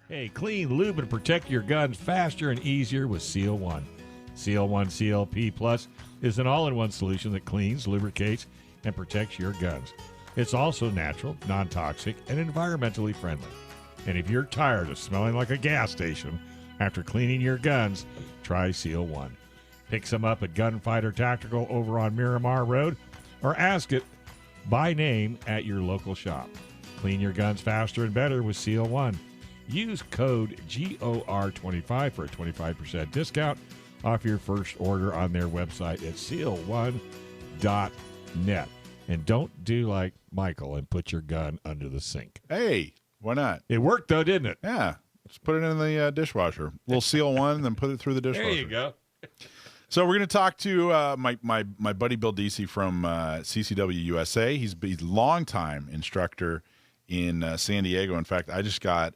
Hey, clean, lube, and protect your guns faster and easier with Seal One. Seal One CLP Plus is an all-in-one solution that cleans, lubricates, and protects your guns. It's also natural, non-toxic, and environmentally friendly. And if you're tired of smelling like a gas station after cleaning your guns, try Seal One. Pick some up at Gunfighter Tactical over on Miramar Road, or ask it by name at your local shop. Clean your guns faster and better with Seal One. Use code GOR25 for a 25% discount off your first order on their website at seal1.net. And don't do like Michael and put your gun under the sink. Hey, why not? It worked, though, didn't it? Yeah. Let's put it in the dishwasher. A little Seal One, then put it through the dishwasher. There you go. So we're going to talk to my buddy Bill Deasy from CCW USA. He's a longtime instructor in San Diego. In fact, I just got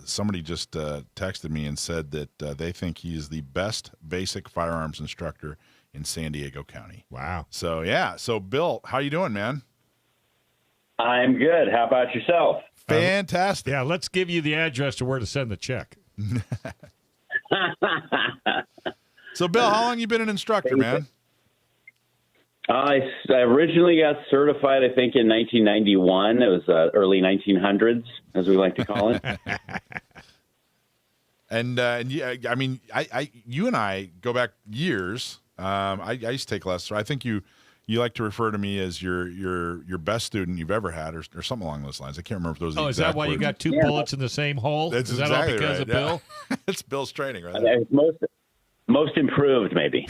somebody just texted me and said that they think he is the best basic firearms instructor in San Diego County. Wow. So, yeah. So, Bill, how you doing, man? I'm good. How about yourself? Fantastic. Yeah, let's give you the address to where to send the check. So, Bill, how long you been an instructor, man? I originally got certified, I think, in 1991. It was early 1900s, as we like to call it. And yeah, I mean, you and I go back years. I used to take lessons. I think you like to refer to me as your best student you've ever had, or something along those lines. I can't remember if those. Oh, is that why you got two bullets in the same hole? That's is that exactly all because right. of Bill? It's Bill's training, right? There. Most improved, maybe.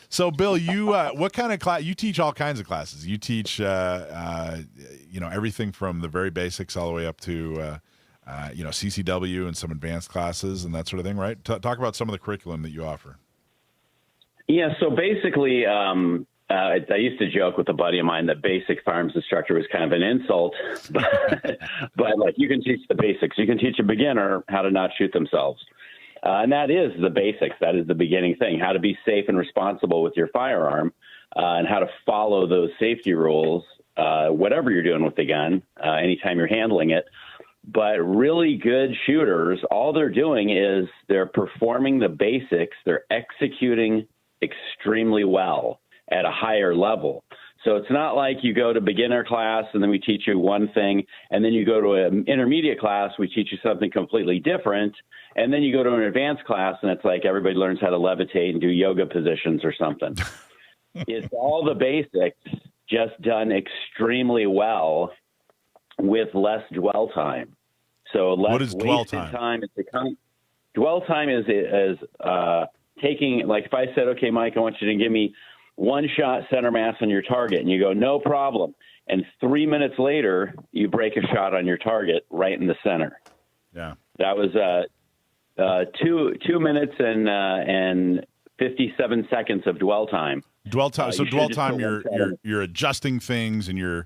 So, Bill, you what kind of class? You teach all kinds of classes. You teach, everything from the very basics all the way up to, CCW and some advanced classes and that sort of thing, right? Talk about some of the curriculum that you offer. Yeah, so basically, I used to joke with a buddy of mine that basic firearms instructor was kind of an insult, but like you can teach the basics. You can teach a beginner how to not shoot themselves. And that is the basics. That is the beginning thing, how to be safe and responsible with your firearm and how to follow those safety rules, whatever you're doing with the gun, anytime you're handling it. But really good shooters, all they're doing is they're performing the basics. They're executing extremely well at a higher level. So it's not like you go to beginner class and then we teach you one thing, and then you go to an intermediate class, we teach you something completely different, and then you go to an advanced class and it's like everybody learns how to levitate and do yoga positions or something. It's all the basics, just done extremely well with less dwell time. So less what is dwell time? Dwell time is taking, like if I said, okay, Mike, I want you to give me one shot center mass on your target, and you go, no problem. And 3 minutes later, you break a shot on your target right in the center. Yeah. That was 2 minutes and 57 seconds of dwell time. Dwell time. So dwell time, you're adjusting things and you're,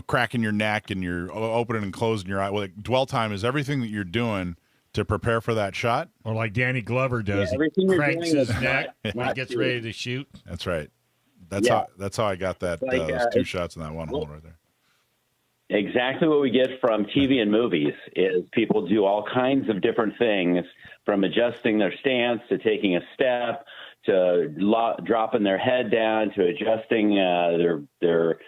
cracking your neck and you're opening and closing your eye. Well, dwell time is everything that you're doing to prepare for that shot. Or like Danny Glover does, Yeah, he cranks his neck when he gets ready to shoot. That's right. That's how I got that those two shots in that one hole right there. Exactly what we get from TV and movies is people do all kinds of different things, from adjusting their stance to taking a step to dropping their head down to adjusting their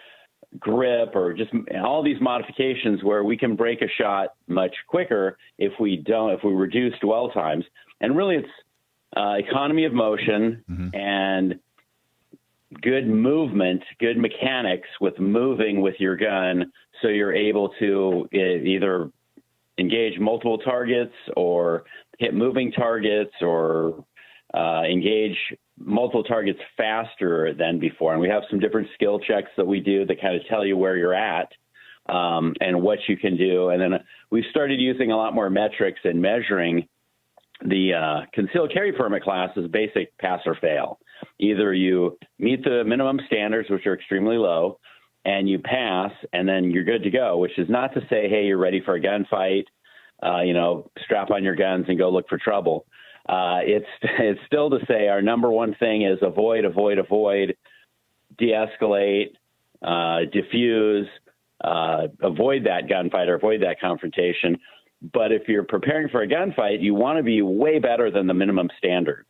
grip, or just all these modifications where we can break a shot much quicker if we reduce dwell times. And really it's economy of motion and good movement, good mechanics with moving with your gun, so you're able to either engage multiple targets or hit moving targets or engage multiple targets faster than before. And we have some different skill checks that we do that kind of tell you where you're at and what you can do. And then we've started using a lot more metrics and measuring the concealed carry permit class as basic pass or fail. Either you meet the minimum standards, which are extremely low, and you pass, and then you're good to go, which is not to say, hey, you're ready for a gunfight, strap on your guns and go look for trouble. It's still to say our number one thing is avoid, de-escalate, diffuse, avoid that gunfight or avoid that confrontation. But if you're preparing for a gunfight, you want to be way better than the minimum standards.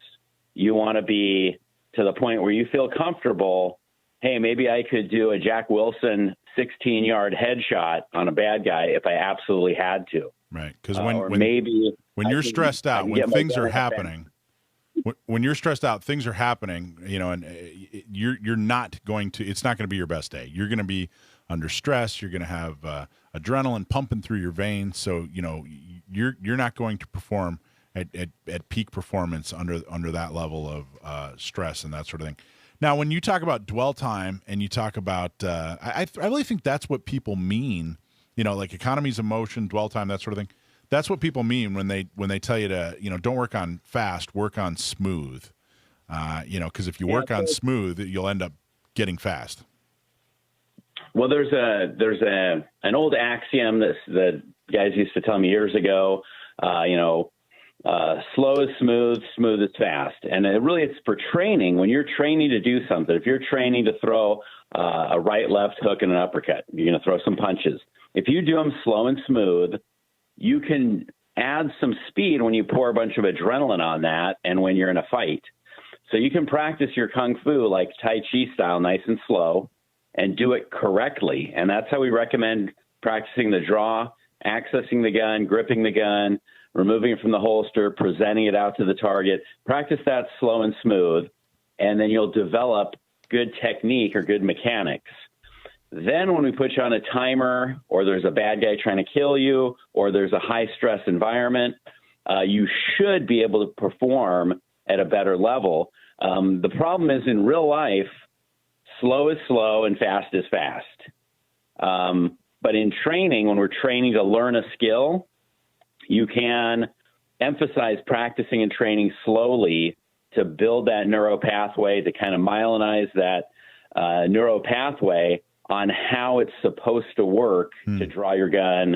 You want to be to the point where you feel comfortable. Hey, maybe I could do a Jack Wilson 16-yard headshot on a bad guy if I absolutely had to. Right, because when you're stressed out, when things are happening, when you're stressed out, things are happening. You know, and you're not going to. It's not going to be your best day. You're going to be under stress. You're going to have adrenaline pumping through your veins. So you know you're not going to perform at peak performance under that level of stress and that sort of thing. Now, when you talk about dwell time and you talk about, I really think that's what people mean. You know, like economies of motion, dwell time, that sort of thing. That's what people mean when they tell you to, you know, don't work on fast, work on smooth. You know, because if you work on smooth, you'll end up getting fast. Well, there's an old axiom that guys used to tell me years ago. You know, slow is smooth, smooth is fast, and it's for training. When you're training to do something, if you're training to throw a right, left hook and an uppercut, you're going to throw some punches. If you do them slow and smooth, you can add some speed when you pour a bunch of adrenaline on that and when you're in a fight. So you can practice your Kung Fu like Tai Chi style, nice and slow, and do it correctly. And that's how we recommend practicing the draw, accessing the gun, gripping the gun, removing it from the holster, presenting it out to the target. Practice that slow and smooth, and then you'll develop good technique or good mechanics. Then when we put you on a timer, or there's a bad guy trying to kill you, or there's a high-stress environment, you should be able to perform at a better level. The problem is in real life, slow is slow and fast is fast. But in training, when we're training to learn a skill, you can emphasize practicing and training slowly to build that neuro pathway, to kind of myelinize that neuro pathway on how it's supposed to work to draw your gun,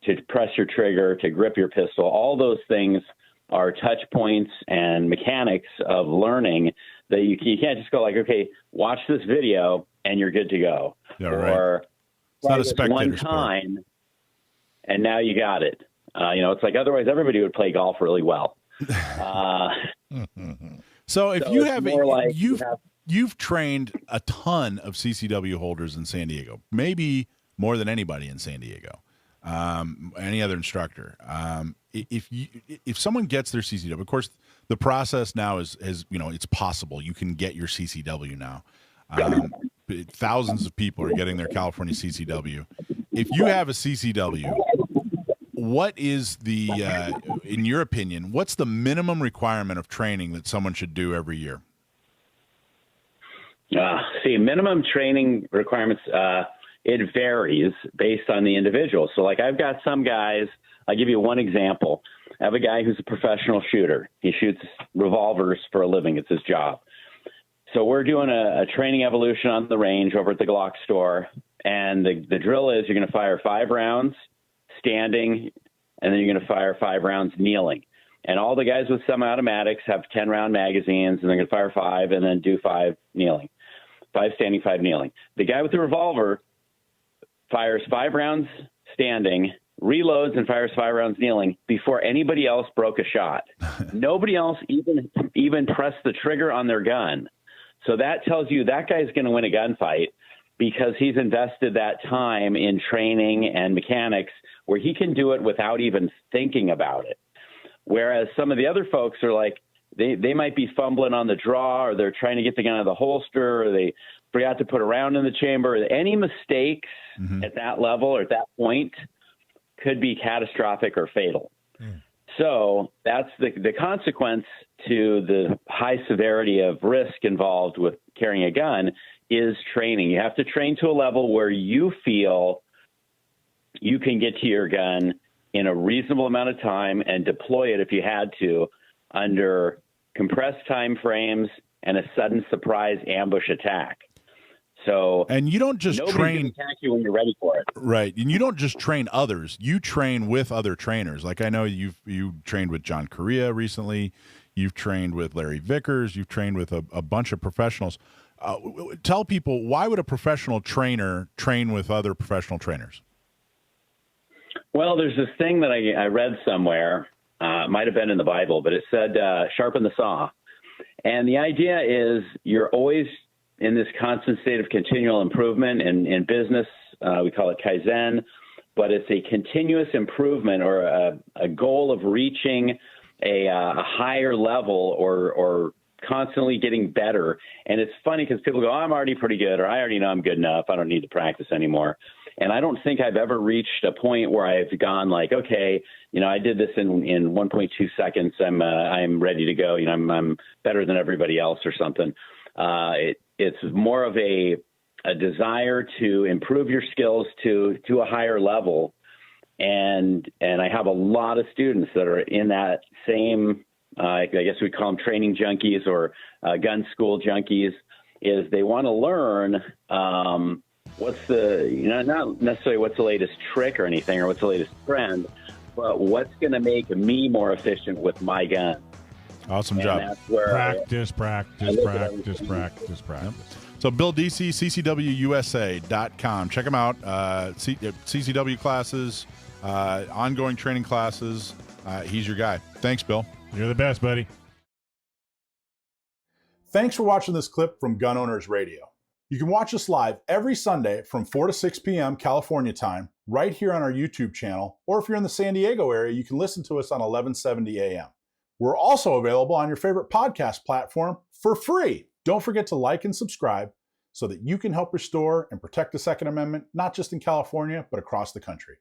to press your trigger, to grip your pistol. All those things are touch points and mechanics of learning that you can't just go like, okay, watch this video and you're good to go. Yeah, or right. It's not a spectator one time sport. And now you got it. You know, it's like otherwise everybody would play golf really well. So if you have, like you've trained a ton of CCW holders in San Diego, maybe more than anybody in San Diego, any other instructor. If someone gets their CCW, of course, the process now is you know, it's possible you can get your CCW now. Thousands of people are getting their California CCW. If you have a CCW, what is the, in your opinion, what's the minimum requirement of training that someone should do every year? Minimum training requirements, it varies based on the individual. So like I've got some guys, I'll give you one example. I have a guy who's a professional shooter. He shoots revolvers for a living. It's his job. So we're doing a training evolution on the range over at the Glock store. And the drill is you're going to fire 5 rounds standing, and then you're going to fire 5 rounds kneeling. And all the guys with semi-automatics have 10-round magazines, and they're going to fire 5 and then do 5 kneeling. 5 standing, 5 kneeling. The guy with the revolver fires 5 rounds standing, reloads and fires 5 rounds kneeling before anybody else broke a shot. Nobody else even pressed the trigger on their gun. So that tells you that guy's going to win a gunfight because he's invested that time in training and mechanics where he can do it without even thinking about it. Whereas some of the other folks are like, they might be fumbling on the draw, or they're trying to get the gun out of the holster, or they forgot to put a round in the chamber. Any mistakes at that level or at that point could be catastrophic or fatal. So that's the consequence to the high severity of risk involved with carrying a gun is training. You have to train to a level where you feel you can get to your gun in a reasonable amount of time and deploy it if you had to under compressed time frames and a sudden surprise ambush attack. So, and you don't just train attack you when you're ready for it, right? And you don't just train others; you train with other trainers. Like I know you trained with John Correa recently. You've trained with Larry Vickers. You've trained with a bunch of professionals. Tell people, why would a professional trainer train with other professional trainers? Well, there's this thing that I read somewhere, it might have been in the Bible, but it said, sharpen the saw. And the idea is you're always in this constant state of continual improvement. In business, we call it Kaizen, but it's a continuous improvement or a goal of reaching a higher level or constantly getting better. And it's funny because people go, I'm already pretty good, or I already know I'm good enough. I don't need to practice anymore. And I don't think I've ever reached a point where I've gone like, okay, I did this in 1.2 seconds. I'm ready to go. I'm better than everybody else or something. It's more of a desire to improve your skills to a higher level. And I have a lot of students that are in that same, I guess we call them training junkies or gun school junkies, is they want to learn what's not necessarily what's the latest trick or anything or what's the latest trend, but what's going to make me more efficient with my gun. Awesome job. That's where practice. So Bill Deasy, ccwusa.com. Check him out. CCW classes, ongoing training classes. He's your guy. Thanks, Bill. You're the best, buddy. Thanks for watching this clip from Gun Owners Radio. You can watch us live every Sunday from 4 to 6 p.m. California time, right here on our YouTube channel, or if you're in the San Diego area, you can listen to us on 1170 a.m. We're also available on your favorite podcast platform for free. Don't forget to like and subscribe so that you can help restore and protect the Second Amendment, not just in California, but across the country.